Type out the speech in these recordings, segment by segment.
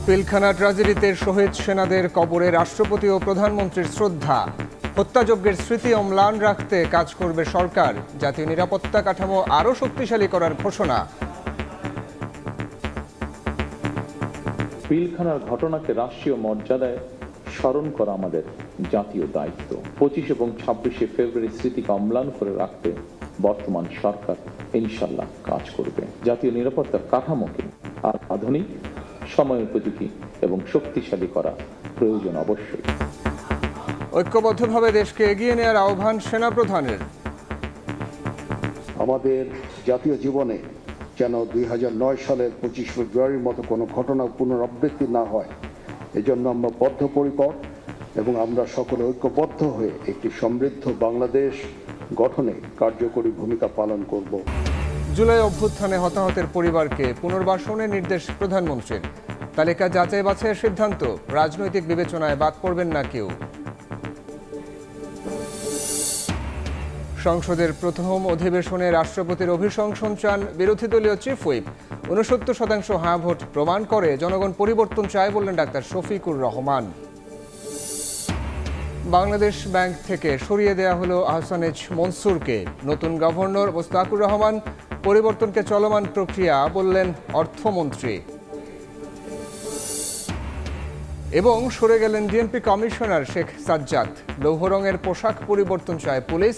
পিলখানা ট্র্যাজেডিতে শহীদ সেনাদের কবরে রাষ্ট্রপতি ও প্রধানমন্ত্রীর শ্রদ্ধা। হত্যাযজ্ঞের স্মৃতি অম্লান রাখতে কাজ করবে সরকার। জাতীয় নিরাপত্তা কাঠামো আরও শক্তিশালী করার ঘোষণা। পিলখানার ঘটনাকে রাষ্ট্রীয় মর্যাদায় স্মরণ করা আমাদের জাতীয় দায়িত্ব। 25 এবং 26শে ফেব্রুয়ারি স্মৃতিকে অম্লান করে রাখতে বর্তমান সরকার ইনশাল্লাহ কাজ করবে। জাতীয় নিরাপত্তার কাঠামোকে আর আধুনিক, সময় উপযোগী এবং শক্তিশালী করা প্রয়োজন অবশ্যই। ঐক্যবদ্ধভাবে দেশকে এগিয়ে নেওয়ার আহ্বান সেনাপ্রধানের। আমাদের জাতীয় জীবনে যেন 2009 সালের 25 ফেব্রুয়ারির মতো কোনো ঘটনা পুনরাবৃত্তি না হয়, এজন্য আমরা বদ্ধপরিকর এবং আমরা সকলে ঐক্যবদ্ধ হয়ে একটি সমৃদ্ধ বাংলাদেশ গঠনে কার্যকরী ভূমিকা পালন করব। জুলাই অভ্যুত্থানে হতাহতের পরিবারকে পুনর্বাসনের নির্দেশ প্রধানমন্ত্রীর। তালিকা যাচাই বাছাইয়ের সিদ্ধান্ত, রাজনৈতিক বিবেচনায় বাদ পড়বেন না কেউ। সংসদের প্রথম অধিবেশনে রাষ্ট্রপতির অভিশংসন চান বিরোধী দলীয় চিফ হুইপ। 69% হ্যাঁ ভোট প্রমাণ করে জনগণ পরিবর্তন চায় বললেন ডাক্তার শফিকুর রহমান। বাংলাদেশ ব্যাংক থেকে সরিয়ে দেয়া হলো আহসানেজ মনসুরকে। নতুন গভর্নর মোস্তাকুর রহমান। পরিবর্তনকে চলমান প্রক্রিয়া বললেন অর্থমন্ত্রী। এবং সরে গেলেন ডিএমপি কমিশনার শেখ সাজ্জাদ। লৌহ রঙের পোশাক পরিবর্তন চায় পুলিশ।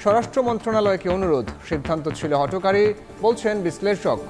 স্বরাষ্ট্র মন্ত্রণালয়কে অনুরোধ, সিদ্ধান্ত ছিল হঠকারী বলছেন বিশ্লেষক।